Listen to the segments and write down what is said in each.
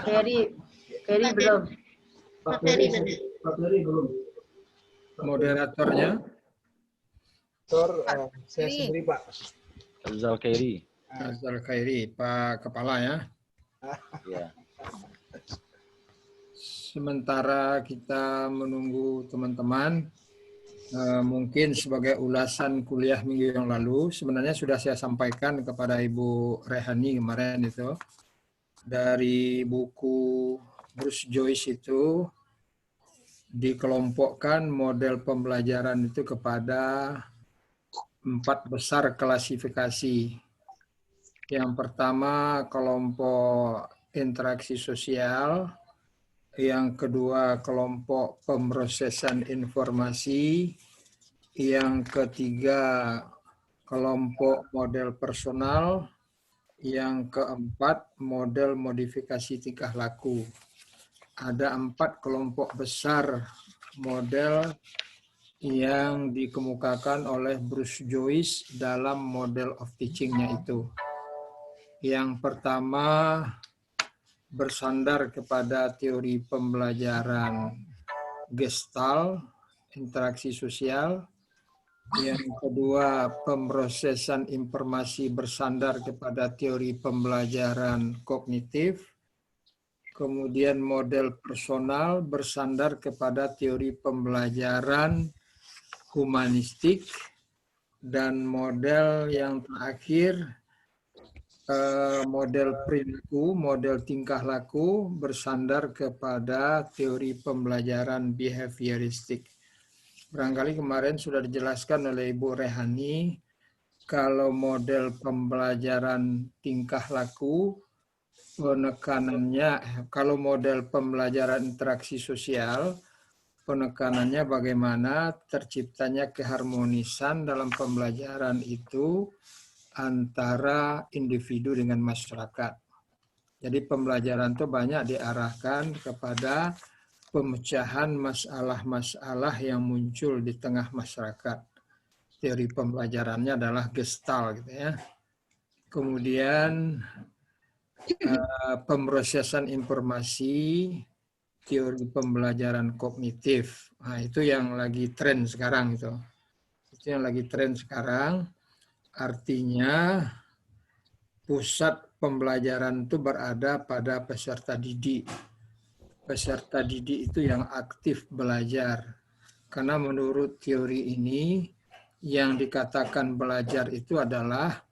Ferry belum. Pak Ferry belum. Moderatornya Saya sendiri, Pak. Rizal Khairi. Azhar Khairi, Pak Kepala ya. Ya. Sementara kita menunggu teman-teman, mungkin sebagai ulasan kuliah minggu yang lalu, sebenarnya sudah saya sampaikan kepada Ibu Rehani kemarin itu, dari buku Bruce Joyce itu dikelompokkan model pembelajaran itu kepada 4 besar klasifikasi. Yang pertama kelompok interaksi sosial, yang kedua kelompok pemrosesan informasi, yang ketiga kelompok model personal, yang keempat model modifikasi tingkah laku. Ada 4 kelompok besar model yang dikemukakan oleh Bruce Joyce dalam model of teaching-nya itu. Yang pertama bersandar kepada teori pembelajaran Gestalt, interaksi sosial. Yang kedua, pemrosesan informasi bersandar kepada teori pembelajaran kognitif. Kemudian model personal bersandar kepada teori pembelajaran humanistik. Dan model yang terakhir, model perilaku, model tingkah laku bersandar kepada teori pembelajaran behavioristik. Barangkali kemarin sudah dijelaskan oleh Ibu Rehani, kalau model pembelajaran tingkah laku, penekanannya, kalau model pembelajaran interaksi sosial, penekanannya bagaimana terciptanya keharmonisan dalam pembelajaran itu antara individu dengan masyarakat. Jadi pembelajaran itu banyak diarahkan kepada pemecahan masalah-masalah yang muncul di tengah masyarakat. Teori pembelajarannya adalah Gestalt, gitu ya. Kemudian pemrosesan informasi, teori pembelajaran kognitif. Nah, itu yang lagi tren sekarang itu. Itu yang lagi tren sekarang. Artinya pusat pembelajaran itu berada pada peserta didik. Peserta didik itu yang aktif belajar. Karena menurut teori ini, yang dikatakan belajar itu adalah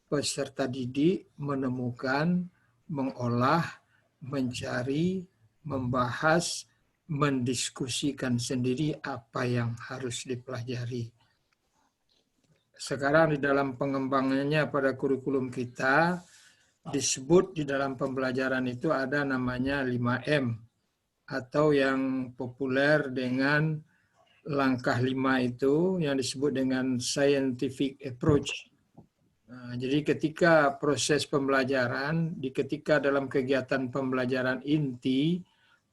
peserta didik menemukan, mengolah, mencari, membahas, mendiskusikan sendiri apa yang harus dipelajari. Sekarang di dalam pengembangannya pada kurikulum kita, disebut di dalam pembelajaran itu ada namanya 5M, atau yang populer dengan langkah 5 itu yang disebut dengan scientific approach. Nah, jadi ketika proses pembelajaran, ketika dalam kegiatan pembelajaran inti,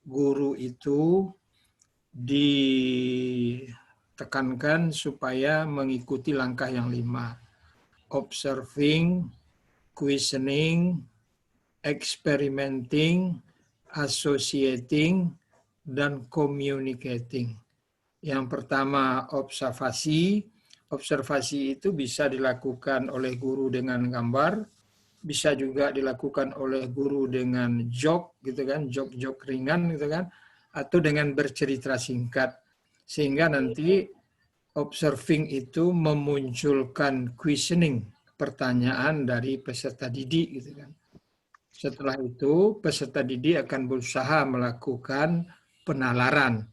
guru itu ditekankan supaya mengikuti langkah yang 5. Observing, questioning, experimenting, associating, dan communicating. Yang pertama observasi. Observasi itu bisa dilakukan oleh guru dengan gambar, bisa juga dilakukan oleh guru dengan joke, gitu kan, joke-joke ringan, gitu kan, atau dengan bercerita singkat. Sehingga nanti observing itu memunculkan questioning, pertanyaan dari peserta didik, gitu kan. Setelah itu peserta didik akan berusaha melakukan penalaran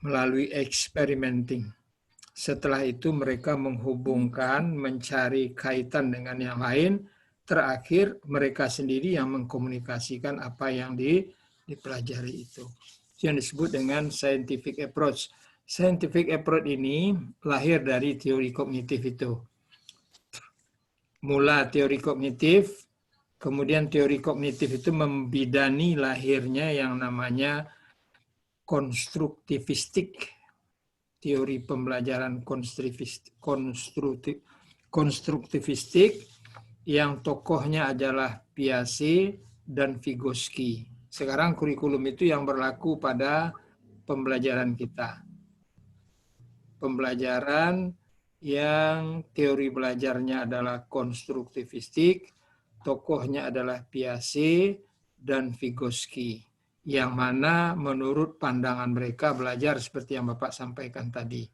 melalui experimenting. Setelah itu mereka menghubungkan, mencari kaitan dengan yang lain. Terakhir mereka sendiri yang mengkomunikasikan apa yang dipelajari itu. Yang disebut dengan scientific approach. Scientific approach ini lahir dari teori kognitif itu. Mula teori kognitif, kemudian teori kognitif itu membidani lahirnya yang namanya konstruktivistik. Teori pembelajaran konstruktivistik yang tokohnya adalah Piaget, dan Vygotsky. Sekarang kurikulum itu yang berlaku pada pembelajaran kita. Pembelajaran yang teori belajarnya adalah konstruktivistik, tokohnya adalah Piaget dan Vygotsky, yang mana menurut pandangan mereka belajar seperti yang Bapak sampaikan tadi.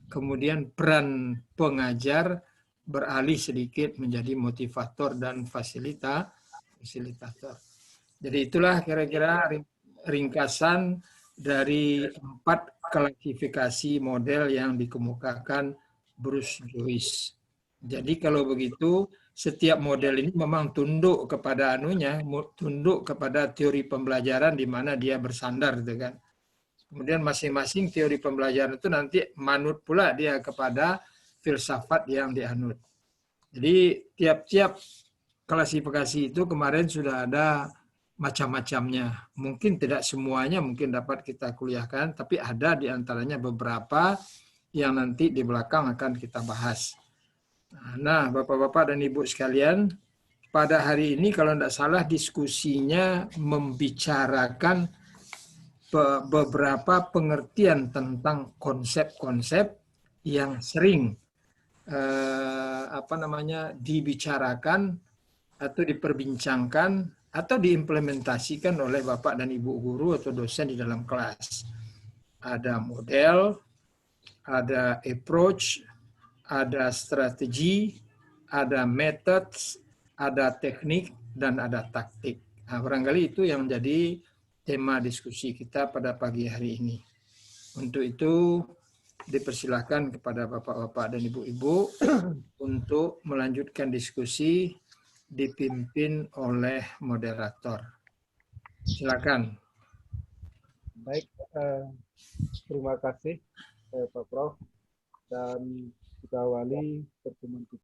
Kemudian peran pengajar beralih sedikit menjadi motivator dan fasilitator. Jadi itulah kira-kira ringkasan dari 4 klasifikasi model yang dikemukakan Bruce Joyce. Jadi kalau begitu, setiap model ini memang tunduk kepada tunduk kepada teori pembelajaran di mana dia bersandar, gitu kan. Kemudian masing-masing teori pembelajaran itu nanti manut pula dia kepada filsafat yang dianut. Jadi tiap-tiap klasifikasi itu kemarin sudah ada macam-macamnya. Mungkin tidak semuanya mungkin dapat kita kuliahkan, tapi ada di antaranya beberapa yang nanti di belakang akan kita bahas. Nah, Bapak-Bapak dan Ibu sekalian, pada hari ini kalau tidak salah diskusinya membicarakan beberapa pengertian tentang konsep-konsep yang sering dibicarakan atau diperbincangkan atau diimplementasikan oleh Bapak dan Ibu guru atau dosen di dalam kelas. Ada model, ada approach, ada strategi, ada methods, ada teknik, dan ada taktik. Nah, barangkali itu yang menjadi tema diskusi kita pada pagi hari ini. Untuk itu, dipersilakan kepada Bapak-Bapak dan Ibu-Ibu untuk melanjutkan diskusi dipimpin oleh moderator. Silakan. Baik, terima kasih Pak Prof. Dan kita awali pertemuan kita.